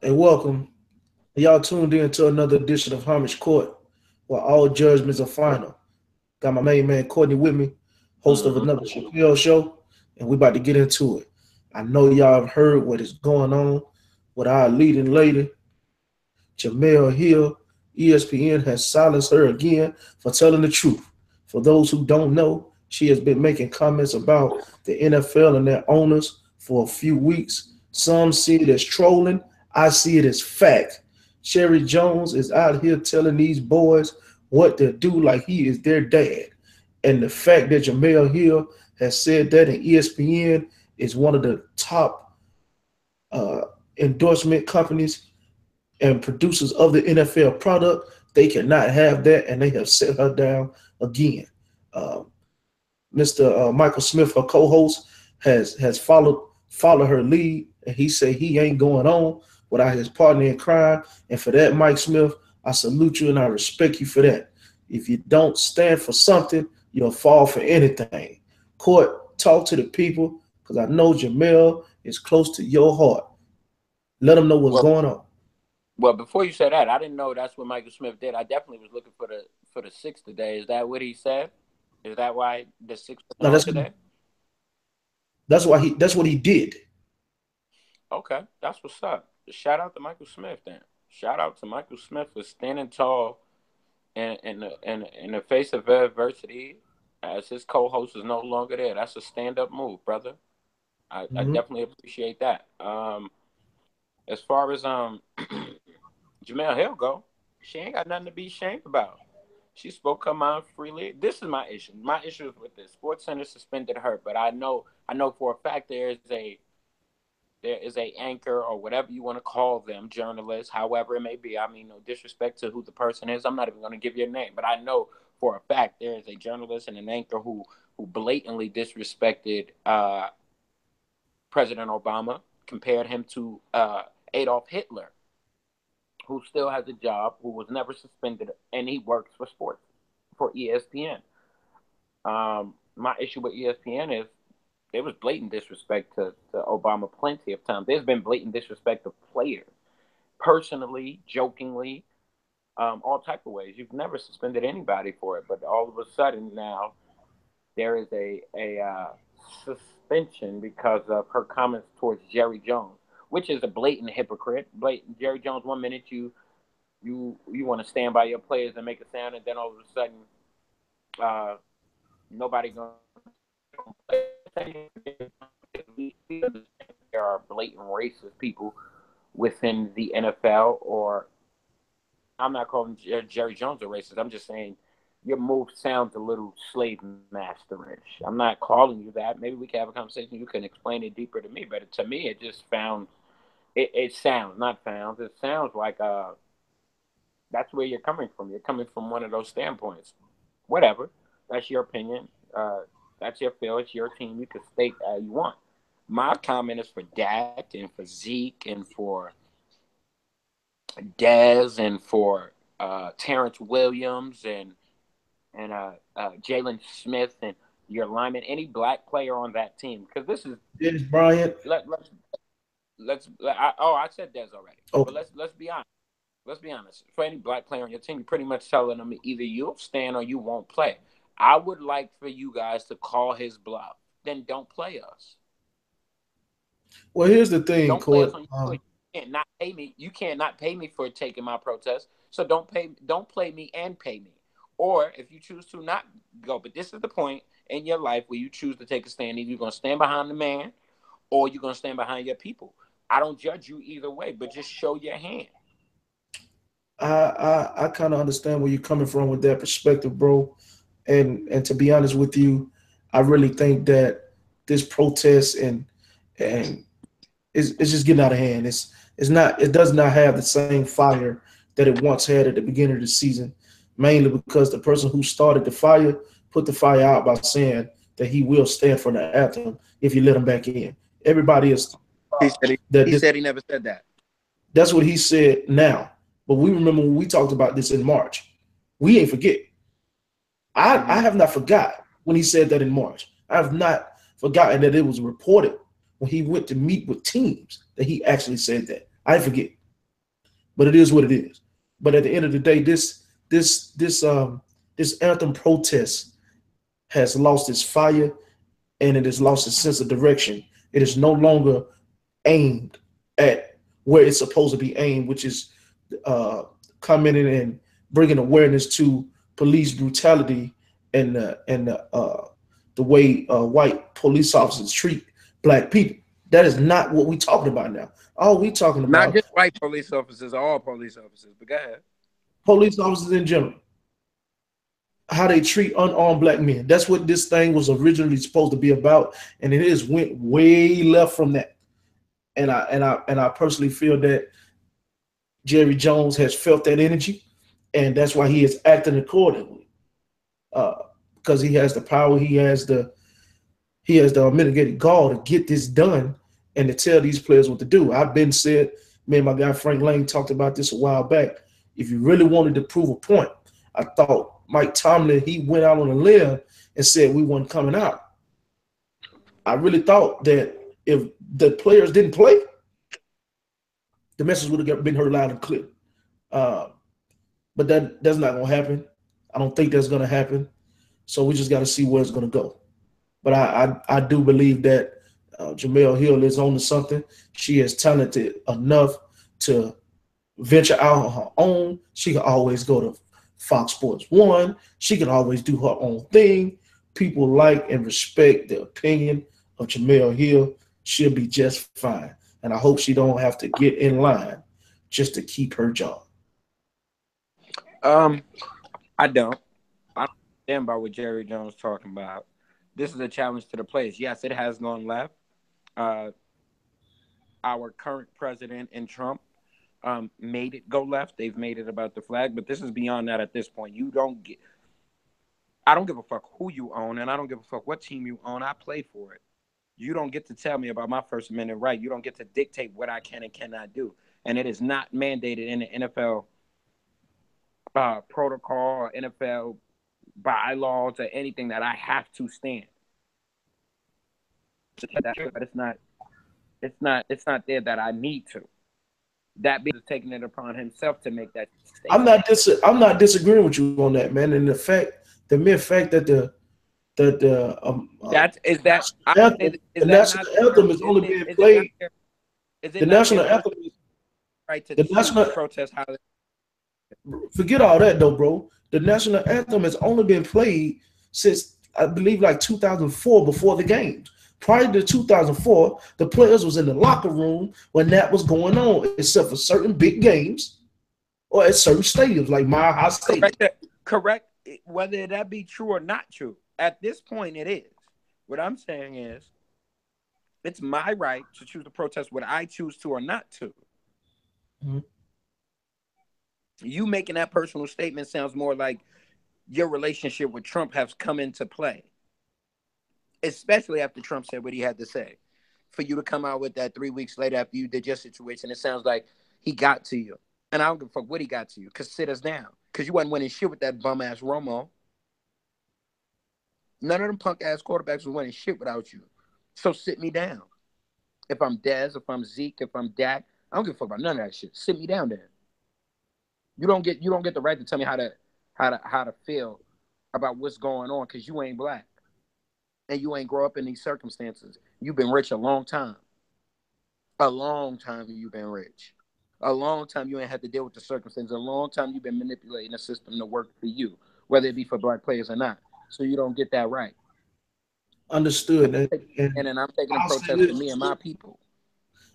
And welcome. Y'all tuned in to another edition of Homage Court, where all judgments are final. Got my main man Courtney with me, host of another Chappelle show, and we about to get into it. I know y'all have heard what is going on with our leading lady, Jemele Hill. ESPN has silenced her again for telling the truth. For those who don't know, she has been making comments about the NFL and their owners for a few weeks. Some see it as trolling. I see it as fact. Cherry Jones is out here telling these boys what to do like he is their dad. And the fact that Jemele Hill has said that in ESPN is one of the top uh, endorsement companies and producers of the NFL product, they cannot have that, and they have set her down again. Um, Mr. Michael Smith, her co-host, has followed her lead, and he said he ain't going on without his partner in crime. And for that, Mike Smith, I salute you and I respect you for that. If you don't stand for something, you'll fall for anything. Court, talk to the people because I know Jamel is close to your heart. Let them know what's Well, going on. well, before you said that, I didn't know that's what Michael Smith did. I definitely was looking for the six today. Is that what he said? Is that why the six No, was on today? that's what he did. Okay, that's what's up. Shout out to Michael Smith then. Shout out to Michael Smith for standing tall in the face of adversity as his co-host is no longer there. That's a stand-up move, brother. I Mhm. definitely appreciate that. As far as Jamel Hill go, she ain't got nothing to be ashamed about. She spoke her mind freely. This is my issue. My issue is with this. Sports Center suspended her, but I know for a fact there is a anchor or whatever you want to call them, journalist, however it may be. I mean, no disrespect to who the person is. I'm not even going to give you a name, but I know for a fact there is a journalist and an anchor who blatantly disrespected President Obama, compared him to Adolf Hitler, who still has a job, who was never suspended, and he works for sports for ESPN. My issue with ESPN is there was blatant disrespect to Obama plenty of times. There's been blatant disrespect of players, personally, jokingly, all type of ways. You've never suspended anybody for it, but all of a sudden now there is a suspension because of her comments towards Jerry Jones, which is a blatant hypocrite. Blatant Jerry Jones. One minute you want to stand by your players and make a sound, and then all of a sudden, nobody gonna there are blatant racist people within the NFL, or I'm not calling Jerry Jones a racist. I'm just saying your move sounds a little slave masterish. I'm not calling you that. Maybe we can have a conversation. You can explain it deeper to me, but to me, it just found it sounds not found. It sounds like that's where you're coming from. You're coming from one of those standpoints. Whatever. That's your opinion. That's your feel. It's your team. You can state how you want. My comment is for Dak and for Zeke and for Dez and for Terrence Williams and Jalen Smith and your lineman, any black player on that team. Because this is Dennis Bryant. let I said Dez already, but Okay. let's be honest. Let's be honest. For any black player on your team, you're pretty much telling them either you'll stand or you won't play. I would like for you guys to call his bluff. Then don't play us. Well, here's the thing, Don't play us Court. on your choice. You can't not pay me. You can't not pay me for taking my protest. So don't play me and pay me. Or if you choose to not go, but this is the point in your life where you choose to take a stand. Either you're gonna stand behind the man or you're gonna stand behind your people. I don't judge you either way, but just show your hand. I kind of understand where you're coming from with that perspective, bro. And to be honest with you, I really think that this protest and it's just getting out of hand. It does not have the same fire that it once had at the beginning of the season, mainly because the person who started the fire put the fire out by saying that he will stand for the anthem if you let him back in. Everybody is He said that he this, said he never said that. that's what he said now. But we remember when we talked about this in March. We ain't forget. I Mm-hmm. have not forgot when he said that in March. I have not forgotten that it was reported when he went to meet with teams that he actually said that. I forget. but it is what it is. But at the end of the day, this anthem protest has lost its fire and it has lost its sense of direction. It is no longer aimed at where it's supposed to be aimed, which is uh, commenting and bringing awareness to police brutality and the way white police officers treat black people. That is not what we're talking about now. All we talking Not about just white police officers, all police officers. But go ahead. police officers in general, how they treat unarmed black men. That's what this thing was originally supposed to be about, and it has went way left from that. And I personally feel that Jerry Jones has felt that energy, and that's why he is acting accordingly. Uh, because he has the power, he has the mitigated gall to get this done and to tell these players what to do. I've been said, me and my guy Frank Lane talked about this a while back. If you really wanted to prove a point, I thought Mike Tomlin, he went out on a limb and said we weren't coming out. I really thought that if the players didn't play, the message would have been heard loud and clear. Uh, but that's not going to happen. I don't think that's going to happen. So we just got to see where it's going to go. But I do believe that Jemele Hill is on to something. She is talented enough to venture out on her own. She can always go to Fox Sports One. She can always do her own thing. People like and respect the opinion of Jemele Hill. She'll be just fine. And I hope she don't have to get in line just to keep her job. Um, I don't. I don't understand about what Jerry Jones talking about. This is a challenge to the players. Yes, it has gone left. Uh, our current president and Trump made it go left. They've made it about the flag, but this is beyond that at this point. You don't get. I don't give a fuck who you own, and I don't give a fuck what team you own. I play for it. You don't get to tell me about my First Amendment right. You don't get to dictate what I can and cannot do. And it is not mandated in the NFL protocol or NFL bylaws or anything that I have to stand. But it's not there that I need to. That being taking it upon himself to make that I'm statement. not disagreeing with you on that, man. And the mere fact that That is that. I would say, the is that national not anthem fair? is only being Is it not played. fair? Is The it not national their anthem, right to the choose national to protest how? forget all that though, bro. The national anthem has only been played since I believe like 2004 before the games. Prior to 2004, the players was in the locker room when that was going on, except for certain big games or at certain stadiums like Mile High Stadium. Correct. Whether that be true or not true, at this point it is. What I'm saying is, it's my right to choose to protest what I choose to or not to. Mm-hmm. You making that personal statement sounds more like your relationship with Trump has come into play, especially after Trump said what he had to say. For you to come out with that 3 weeks later after you did your situation, it sounds like he got to you. And I don't give a fuck what he got to you, because sit us down. Because you wasn't winning shit with that bum ass Romo. None of them punk ass quarterbacks was winning shit without you. So sit me down. If I'm Dez, if I'm Zeke, if I'm Dak, I don't give a fuck about none of that shit. Sit me down then. You don't get the right to tell me how to feel about what's going on, because you ain't black and you ain't grow up in these circumstances. You've been rich a long time. A long time you've been rich. A long time you ain't had to deal with the circumstances. A long time you've been manipulating the system to work for you, whether it be for black players or not. So you don't get that right. Understood. And then I'm taking a I'll say protest for this. me and my people.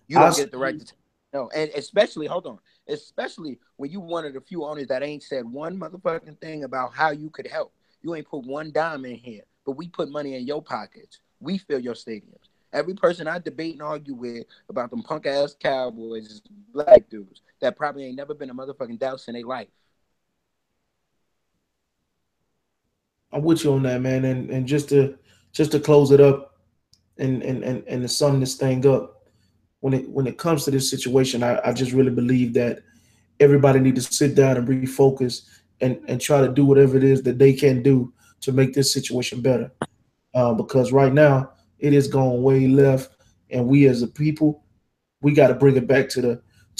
You I'll don't say, get the right to no, and especially hold on, especially when you one of the few owners that ain't said one motherfucking thing about how you could help. You ain't put one dime in here, but we put money in your pockets. We fill your stadiums. Every person I debate and argue with about them punk ass Cowboys is black dudes that probably ain't never been a motherfucking douse in their life. I'm with you on that, man. And just to close it up and to sum this thing up, when it comes to this situation, I just really believe that everybody need to sit down and refocus and try to do whatever it is that they can do to make this situation better. Because right now it is going way left, and we as a people, we got to bring it back to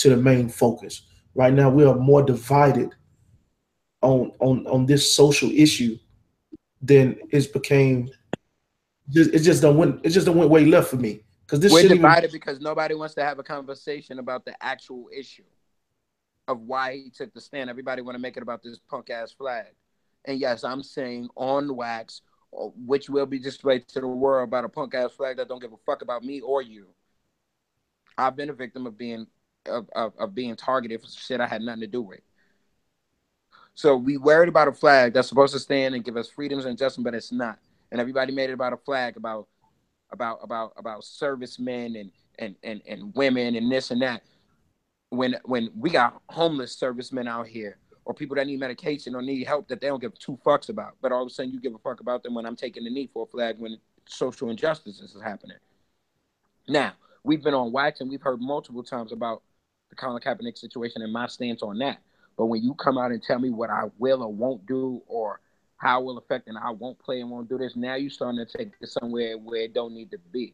the main focus. Right now, we are more divided on this social issue than it's became. It just don't went way left for me because this We're shouldn't even. divided because nobody wants to have a conversation about the actual issue of why he took the stand. Everybody want to make it about this punk ass flag. And yes, I'm saying on wax, which will be displayed to the world about a punk ass flag that don't give a fuck about me or you. I've been a victim of being targeted for shit I had nothing to do with. So we worried about a flag that's supposed to stand and give us freedoms and justice, but it's not. And everybody made it about a flag about servicemen and women and this and that. When we got homeless servicemen out here or people that need medication or need help that they don't give two fucks about, but all of a sudden you give a fuck about them when I'm taking the knee for a flag when social injustices is happening. Now, we've been on wax and we've heard multiple times about the Colin Kaepernick situation and my stance on that. But when you come out and tell me what I will or won't do or how it will affect and I won't play and won't do this, now you're starting to take it somewhere where it don't need to be.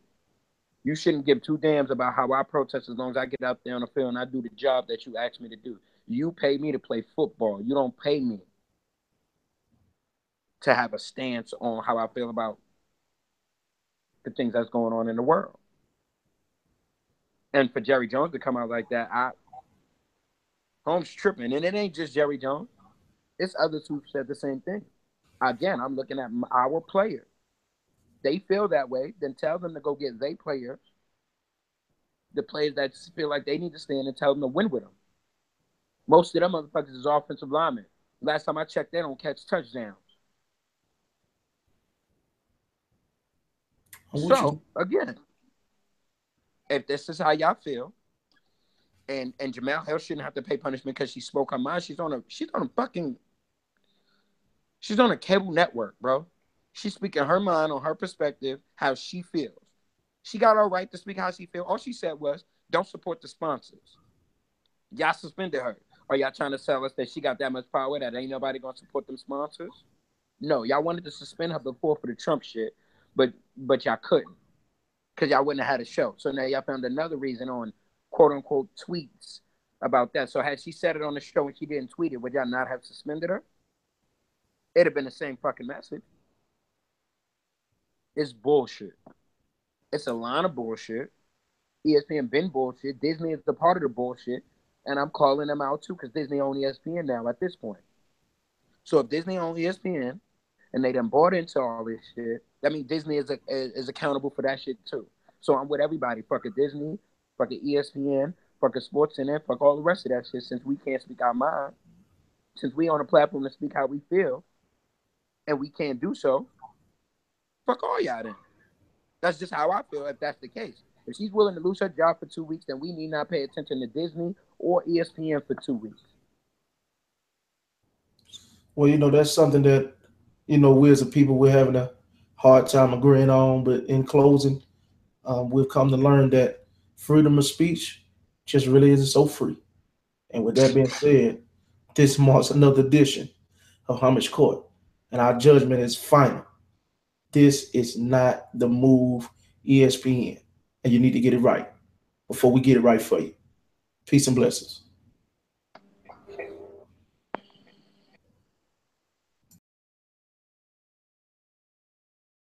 You shouldn't give two damns about how I protest as long as I get out there on the field and I do the job that you asked me to do. You pay me to play football. You don't pay me to have a stance on how I feel about the things that's going on in the world. And for Jerry Jones to come out like that, Holmes tripping. And it ain't just Jerry Jones. It's others who've said the same thing. Again, I'm looking at our players. They feel that way, then tell them to go get their players, the players that feel like they need to stand and tell them to win with them. Most of them motherfuckers is offensive linemen. Last time I checked, they don't catch touchdowns. So, again, if this is how y'all feel, and Jemele Hill shouldn't have to pay punishment because she spoke her mind, she's on a cable network, bro. She's speaking her mind on her perspective, how she feels. She got her right to speak how she feels. All she said was, don't support the sponsors. Y'all suspended her. Are y'all trying to sell us that she got that much power that ain't nobody gonna support them sponsors? No, y'all wanted to suspend her before for the Trump shit, but y'all couldn't because y'all wouldn't have had a show. So now y'all found another reason on quote unquote tweets about that. So had she said it on the show and she didn't tweet it, would y'all not have suspended her? It'd have been the same fucking message. It's bullshit. It's a line of bullshit. ESPN been bullshit. Disney is a part of the bullshit. And I'm calling them out too because Disney owns ESPN now at this point. So if Disney owns ESPN and they done bought into all this shit, that means Disney is accountable for that shit too. So I'm with everybody. Fuck a Disney, fuck a ESPN, fuck a Sports Center, fuck all the rest of that shit since we can't speak our mind. Since we on a platform to speak how we feel and we can't do so, fuck all y'all then. That's just how I feel if that's the case. If she's willing to lose her job for 2 weeks, then we need not pay attention to Disney or ESPN for 2 weeks. Well, that's something that, we as a people, we're having a hard time agreeing on. But in closing, we've come to learn that freedom of speech just really isn't so free. And with that being said, this marks another edition of Homage Court. And our judgment is final. This is not the move, ESPN. And you need to get it right before we get it right for you. Peace and blessings.